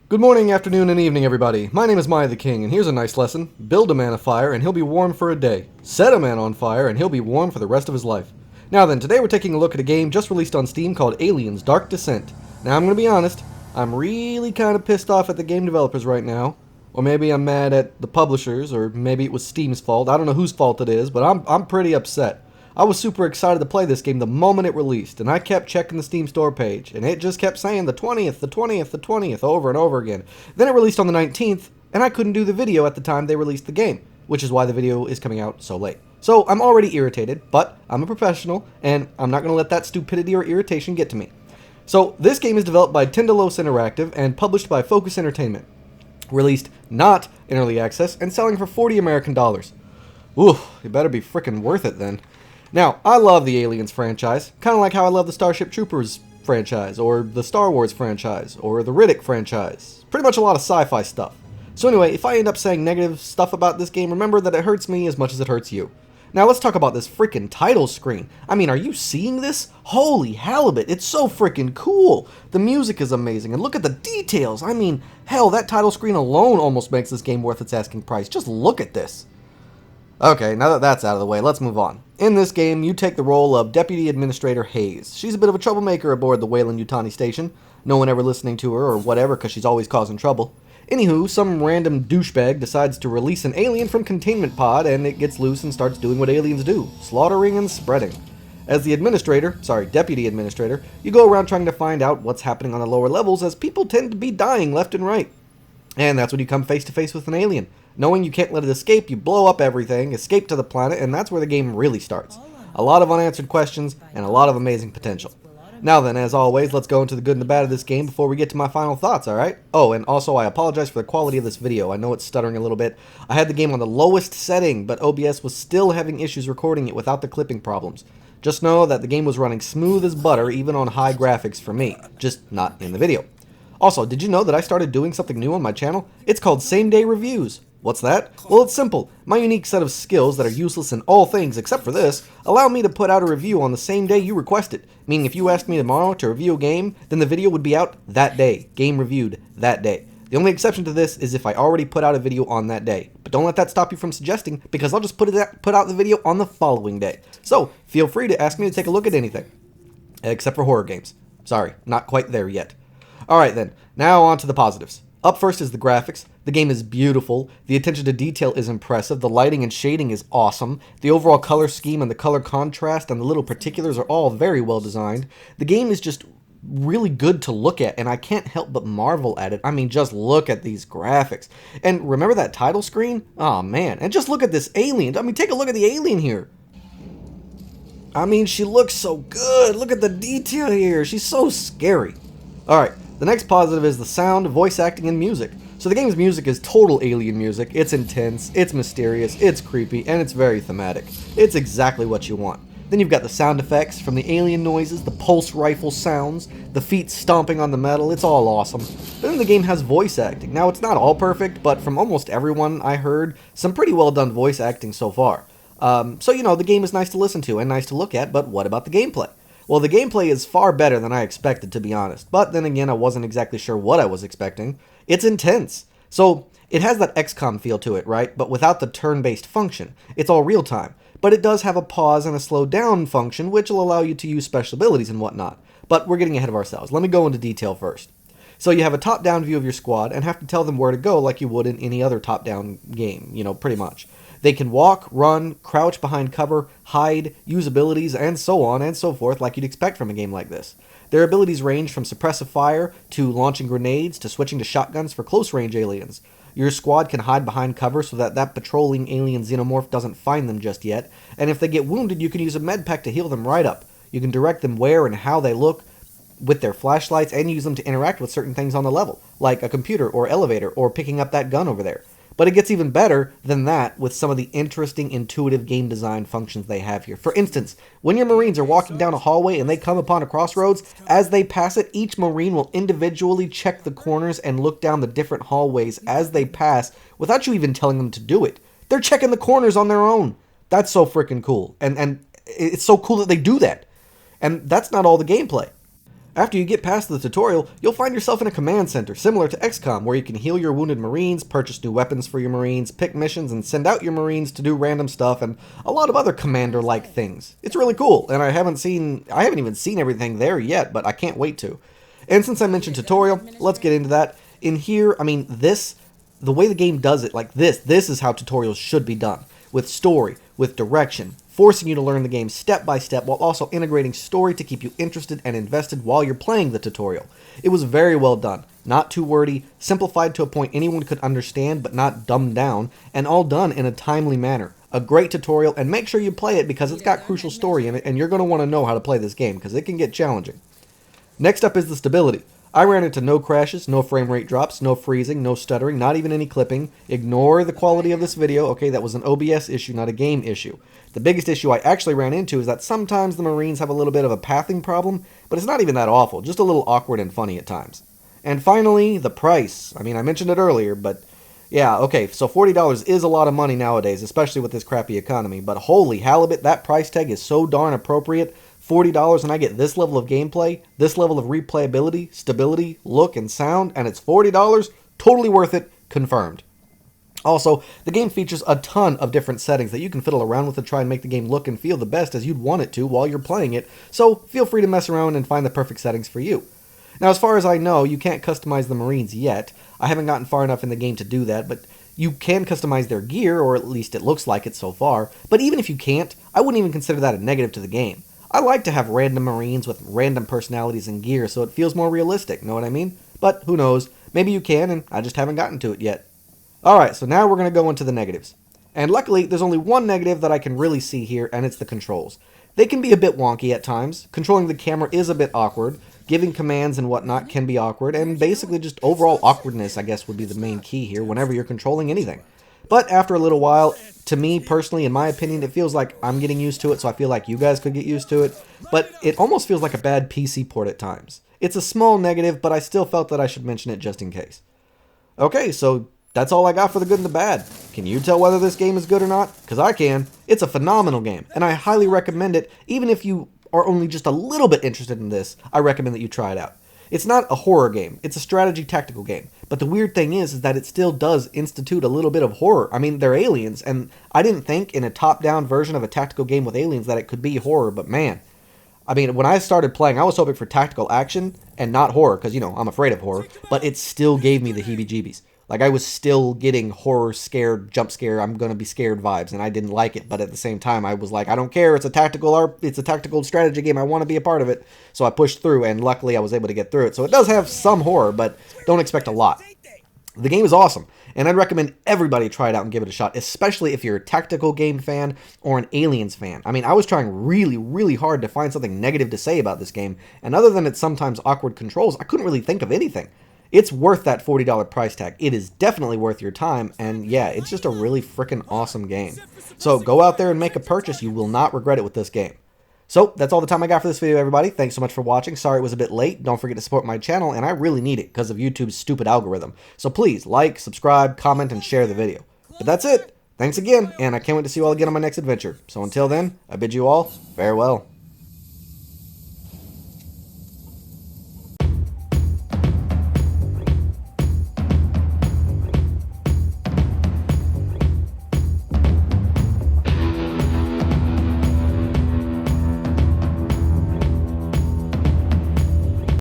Good morning, afternoon, and evening, everybody. My name is miahtheking, and here's a nice lesson. Build a man a fire, and he'll be warm for a day. Set a man on fire, and he'll be warm for the rest of his life. Now then, today we're taking a look at a game just released on Steam called Aliens Dark Descent. Now, I'm going to be honest, I'm really kind of pissed off at the game developers right now. Or maybe I'm mad at the publishers, or maybe it was Steam's fault. I don't know whose fault it is, but I'm pretty upset. I was super excited to play this game the moment it released, and I kept checking the Steam store page, and it just kept saying the 20th, the 20th, the 20th over and over again. Then it released on the 19th, and I couldn't do the video at the time they released the game, which is why the video is coming out so late. So I'm already irritated, but I'm a professional, and I'm not going to let that stupidity or irritation get to me. So this game is developed by Tindalos Interactive and published by Focus Entertainment. Released not in early access and selling for $40 American. Ooh, it better be frickin' worth it then. Now, I love the Aliens franchise, kind of like how I love the Starship Troopers franchise, or the Star Wars franchise, or the Riddick franchise. Pretty much a lot of sci-fi stuff. So anyway, if I end up saying negative stuff about this game, remember that it hurts me as much as it hurts you. Now let's talk about this freaking title screen. I mean, are you seeing this? Holy halibut, it's so freaking cool. The music is amazing, and look at the details. I mean, hell, that title screen alone almost makes this game worth its asking price. Just look at this. Okay, now that that's out of the way, let's move on. In this game, you take the role of Deputy Administrator Hayes. She's a bit of a troublemaker aboard the Weyland-Yutani station. No one ever listening to her or whatever because she's always causing trouble. Anywho, some random douchebag decides to release an alien from containment pod and it gets loose and starts doing what aliens do, slaughtering and spreading. As the Deputy Administrator, you go around trying to find out what's happening on the lower levels as people tend to be dying left and right. And that's when you come face to face with an alien. Knowing you can't let it escape, you blow up everything, escape to the planet, and that's where the game really starts. A lot of unanswered questions, and a lot of amazing potential. Now then, as always, let's go into the good and the bad of this game before we get to my final thoughts, alright? Oh, and also I apologize for the quality of this video. I know it's stuttering a little bit. I had the game on the lowest setting, but OBS was still having issues recording it without the clipping problems. Just know that the game was running smooth as butter, even on high graphics for me, just not in the video. Also, did you know that I started doing something new on my channel? It's called Same Day Reviews. What's that? Well, it's simple. My unique set of skills that are useless in all things except for this allow me to put out a review on the same day you request it. Meaning if you asked me tomorrow to review a game, then the video would be out that day. Game reviewed that day. The only exception to this is if I already put out a video on that day. But don't let that stop you from suggesting, because I'll just put out the video on the following day. So, feel free to ask me to take a look at anything. Except for horror games. Sorry, not quite there yet. Alright then, now on to the positives. Up first is the graphics. The game is beautiful, the attention to detail is impressive, the lighting and shading is awesome, the overall color scheme and the color contrast and the little particulars are all very well designed. The game is just really good to look at, and I can't help but marvel at it. I mean, just look at these graphics. And remember that title screen? Oh man, and just look at this alien. I mean, take a look at the alien here. I mean, she looks so good. Look at the detail here. She's so scary. Alright. The next positive is the sound, voice acting, and music. So the game's music is total alien music. It's intense, it's mysterious, it's creepy, and it's very thematic. It's exactly what you want. Then you've got the sound effects, from the alien noises, the pulse rifle sounds, the feet stomping on the metal, it's all awesome. Then the game has voice acting. Now it's not all perfect, but from almost everyone I heard, some pretty well done voice acting so far. So you know, the game is nice to listen to and nice to look at, but what about the gameplay? Well, the gameplay is far better than I expected, to be honest. But then again, I wasn't exactly sure what I was expecting. It's intense. So, it has that XCOM feel to it, right? But without the turn-based function. It's all real-time. But it does have a pause and a slow down function, which will allow you to use special abilities and whatnot. But we're getting ahead of ourselves. Let me go into detail first. So you have a top-down view of your squad and have to tell them where to go like you would in any other top-down game, you know, pretty much. They can walk, run, crouch behind cover, hide, use abilities, and so on and so forth like you'd expect from a game like this. Their abilities range from suppressive fire, to launching grenades, to switching to shotguns for close-range aliens. Your squad can hide behind cover so that patrolling alien xenomorph doesn't find them just yet, and if they get wounded you can use a med pack to heal them right up. You can direct them where and how they look with their flashlights and use them to interact with certain things on the level, like a computer or elevator or picking up that gun over there. But it gets even better than that with some of the interesting, intuitive game design functions they have here. For instance, when your Marines are walking down a hallway and they come upon a crossroads, as they pass it, each Marine will individually check the corners and look down the different hallways as they pass without you even telling them to do it. They're checking the corners on their own. That's so freaking cool. And it's so cool that they do that. And that's not all the gameplay. After you get past the tutorial, you'll find yourself in a command center, similar to XCOM, where you can heal your wounded Marines, purchase new weapons for your Marines, pick missions, and send out your Marines to do random stuff, and a lot of other commander-like things. It's really cool, and I haven't even seen everything there yet, but I can't wait to. And since I mentioned tutorial, let's get into that. In here, I mean, the way the game does it, like this is how tutorials should be done. With story, with direction, forcing you to learn the game step by step while also integrating story to keep you interested and invested while you're playing the tutorial. It was very well done, not too wordy, simplified to a point anyone could understand but not dumbed down, and all done in a timely manner. A great tutorial, and make sure you play it because it's got crucial story in it and you're going to want to know how to play this game because it can get challenging. Next up is the stability. I ran into no crashes, no frame rate drops, no freezing, no stuttering, not even any clipping. Ignore the quality of this video, okay, that was an OBS issue, not a game issue. The biggest issue I actually ran into is that sometimes the Marines have a little bit of a pathing problem, but it's not even that awful, just a little awkward and funny at times. And finally, the price. I mean, I mentioned it earlier, but yeah, okay, so $40 is a lot of money nowadays, especially with this crappy economy, but holy halibut, that price tag is so darn appropriate. $40 and I get this level of gameplay, this level of replayability, stability, look, and sound, and it's $40? Totally worth it, confirmed. Also, the game features a ton of different settings that you can fiddle around with to try and make the game look and feel the best as you'd want it to while you're playing it, so feel free to mess around and find the perfect settings for you. Now, as far as I know, you can't customize the Marines yet. I haven't gotten far enough in the game to do that, but you can customize their gear, or at least it looks like it so far. But even if you can't, I wouldn't even consider that a negative to the game. I like to have random Marines with random personalities and gear so it feels more realistic, know what I mean? But who knows, maybe you can and I just haven't gotten to it yet. Alright, so now we're going to go into the negatives. And luckily, there's only one negative that I can really see here, and it's the controls. They can be a bit wonky at times, controlling the camera is a bit awkward, giving commands and whatnot can be awkward, and basically just overall awkwardness I guess would be the main key here whenever you're controlling anything. But after a little while, to me personally, in my opinion, it feels like I'm getting used to it, so I feel like you guys could get used to it. But it almost feels like a bad PC port at times. It's a small negative, but I still felt that I should mention it just in case. Okay, so that's all I got for the good and the bad. Can you tell whether this game is good or not? Because I can. It's a phenomenal game, and I highly recommend it. Even if you are only just a little bit interested in this, I recommend that you try it out. It's not a horror game, it's a strategy tactical game. But the weird thing is that it still does institute a little bit of horror. I mean, they're aliens, and I didn't think in a top-down version of a tactical game with aliens that it could be horror, but man. I mean, when I started playing, I was hoping for tactical action and not horror, because, you know, I'm afraid of horror, but it still gave me the heebie-jeebies. Like, I was still getting horror, scared, jump scare, I'm gonna be scared vibes, and I didn't like it, but at the same time, I was like, I don't care, it's a tactical strategy game, I want to be a part of it. So I pushed through, and luckily I was able to get through it. So it does have some horror, but don't expect a lot. The game is awesome, and I'd recommend everybody try it out and give it a shot, especially if you're a tactical game fan or an Aliens fan. I mean, I was trying really, really hard to find something negative to say about this game, and other than its sometimes awkward controls, I couldn't really think of anything. It's worth that $40 price tag. It is definitely worth your time, and yeah, it's just a really freaking awesome game. So go out there and make a purchase. You will not regret it with this game. So that's all the time I got for this video, everybody. Thanks so much for watching. Sorry it was a bit late. Don't forget to support my channel, and I really need it because of YouTube's stupid algorithm. So please like, subscribe, comment, and share the video. But that's it. Thanks again, and I can't wait to see you all again on my next adventure. So until then, I bid you all farewell.